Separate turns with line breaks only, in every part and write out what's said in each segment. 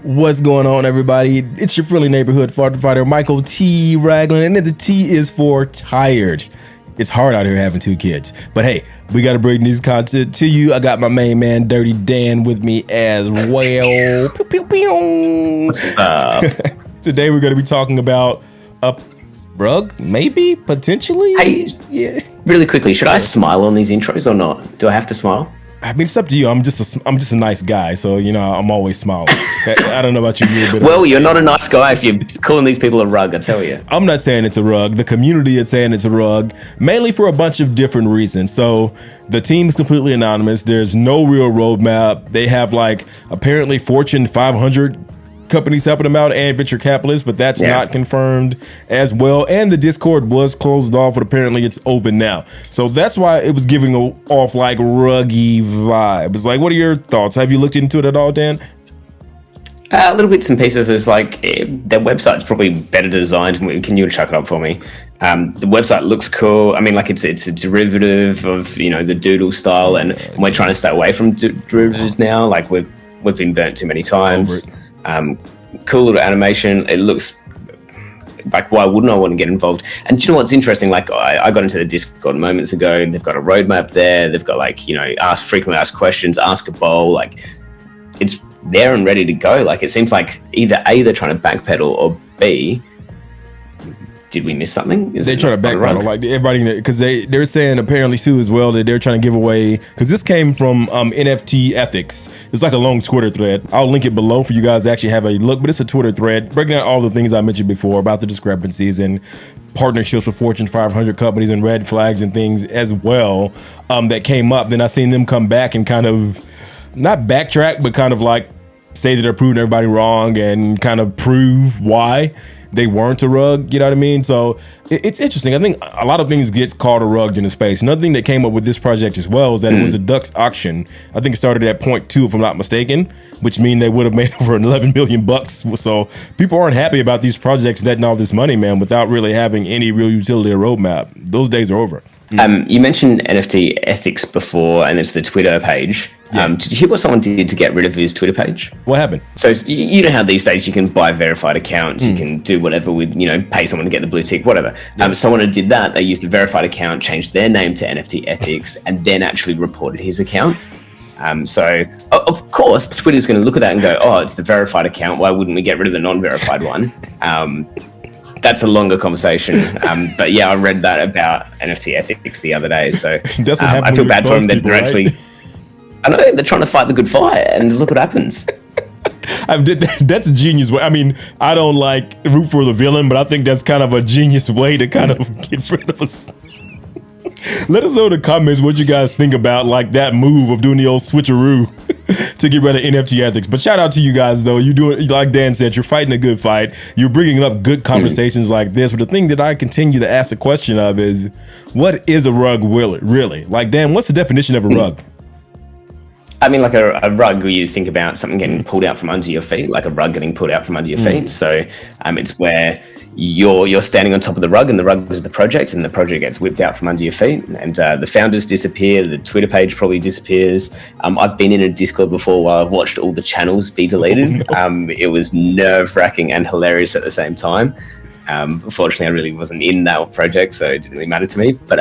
What's going on, everybody? It's your friendly neighborhood father fighter, Michael T. Ragland, and the T is for tired. It's hard out here having 2 kids, but hey, we got to bring these content to you. I got my main man, Dirty Dan, with me as well. Pew, pew, pew.
What's up?
Today we're going to be talking about a rug, maybe, potentially.
Hey, yeah. Really quickly, should I smile on these intros or not? Do I have to smile?
I mean, it's up to you. I'm just a nice guy, so you know I'm always smiling. I don't know about you.
Well, you're not a nice guy if you're calling these people a rug. I tell you.
I'm not saying it's a rug. The community is saying it's a rug, mainly for a bunch of different reasons. So the team is completely anonymous. There's no real roadmap. They have like apparently Fortune 500 companies helping them out and venture capitalists, but that's not confirmed as well. And the Discord was closed off, but apparently it's open now. So that's why it was giving off like ruggy vibes. Like, what are your thoughts? Have you looked into it at all, Dan?
Little bits and pieces. Is like their website's probably better designed. Can you chuck it up for me? The website looks cool. I mean, like it's a derivative of the doodle style, and we're trying to stay away from derivatives now. Like we've been burnt too many times. Cool little animation. It looks like, why wouldn't I want to get involved? And do you know what's interesting? Like I got into the Discord moments ago, and they've got a roadmap there. They've got like frequently asked questions, ask a bowl. Like it's there and ready to go. Like it seems like either A, they're trying to backpedal, or B, did we miss something?
They're trying to backpedal, like everybody, because they're saying apparently too as well that they're trying to give away, because this came from NFT ethics. It's like a long Twitter thread. I'll link it below for you guys to actually have a look, but it's a Twitter thread breaking down all the things I mentioned before about the discrepancies and partnerships with Fortune 500 companies and red flags and things as well that came up. Then I seen them come back and kind of not backtrack, but kind of like say that they're proving everybody wrong and kind of prove why they weren't a rug, you know what I mean? So it's interesting. I think a lot of things gets called a rug in the space. Another thing that came up with this project as well is that it was a Dux auction. I think it started at 0.2, if I'm not mistaken, which means they would have made over 11 million bucks. So people aren't happy about these projects netting all this money, man, without really having any real utility or roadmap. Those days are over.
You mentioned NFT ethics before, and it's the Twitter page. Yeah. Did you hear what someone did to get rid of his Twitter page?
What happened?
So you know how these days you can buy verified accounts, you can do whatever with, pay someone to get the blue tick, whatever. Yeah. Someone who did that, they used a verified account, changed their name to NFT ethics, and then actually reported his account. So of course, Twitter's going to look at that and go, oh, it's the verified account. Why wouldn't we get rid of the non-verified one? That's a longer conversation. But yeah, I read that about NFT ethics the other day. So I feel bad for them that they're actually, I know they're trying to fight the good fight, and look what happens.
That's a genius way. I mean, I don't like root for the villain, but I think that's kind of a genius way to kind of get rid of us. Let us know in the comments what you guys think about like that move of doing the old switcheroo to get rid of NFT ethics. But shout out to you guys though. You do it like Dan said. You're fighting a good fight. You're bringing up good conversations like this. But the thing that I continue to ask the question of is, what is a rug really? Like Dan, what's the definition of a rug?
I mean, like a rug, where you think about something getting pulled out from under your feet, like a rug getting pulled out from under your feet. So it's where you're standing on top of the rug, and the rug is the project, and the project gets whipped out from under your feet, and the founders disappear, the Twitter page probably disappears. I've been in a Discord before while I've watched all the channels be deleted. It was nerve-wracking and hilarious at the same time. Fortunately, I really wasn't in that project, so it didn't really matter to me. But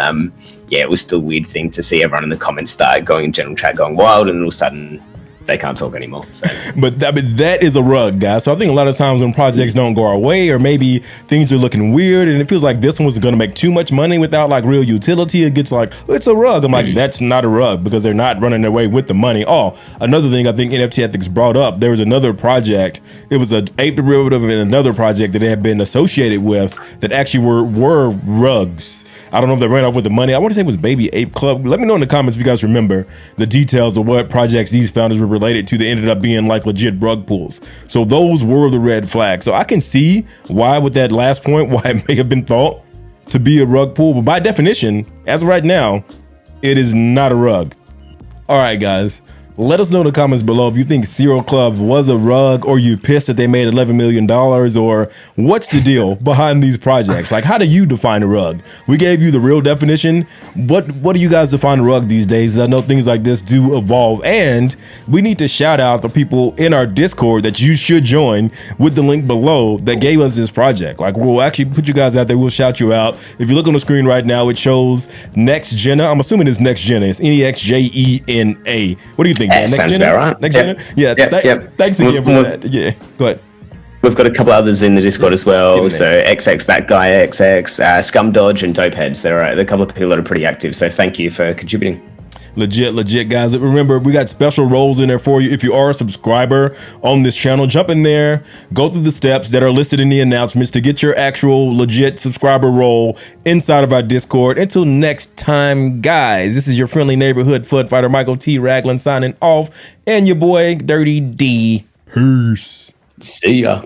yeah, it was still a weird thing to see everyone in the comments start going in general chat, going wild, and all of a sudden they can't talk anymore. So.
But that is a rug, guys. So I think a lot of times when projects don't go our way, or maybe things are looking weird, and it feels like this one was going to make too much money without like real utility, it gets like, it's a rug. I'm like, that's not a rug, because they're not running their way with the money. Oh, another thing I think NFT ethics brought up, there was another project. It was an ape derivative in another project that they had been associated with that actually were rugs. I don't know if they ran off with the money. I want to say it was Baby Ape Club. Let me know in the comments if you guys remember the details of what projects these founders were related to that ended up being like legit rug pulls. So those were the red flags. So I can see why with that last point, why it may have been thought to be a rug pull. But by definition, as of right now, it is not a rug. All right, guys. Let us know in the comments below if you think Serial Club was a rug, or you pissed that they made $11 million, or what's the deal behind these projects? Like, how do you define a rug? We gave you the real definition. What do you guys define a rug these days? I know things like this do evolve, and we need to shout out the people in our Discord that you should join with the link below that gave us this project. Like, we'll actually put you guys out there. We'll shout you out. If you look on the screen right now, it shows Next Jenna. I'm assuming it's Next Jenna. It's NEXJENA. What do you think?
Next sounds about right.
Next Jenna? Yeah. Thanks again for that. Yeah. Go ahead.
We've got a couple others in the Discord as well. So XX, that guy XX, Scum Dodge, and Dopeheads. There are a couple of people that are pretty active. So thank you for contributing.
Legit guys. Remember, we got special roles in there for you. If you are a subscriber on this channel, jump in there, go through the steps that are listed in the announcements to get your actual legit subscriber role inside of our Discord. Until next time, guys, this is your friendly neighborhood foot fighter Michael T. Ragland signing off, and your boy Dirty D. Peace.
See ya.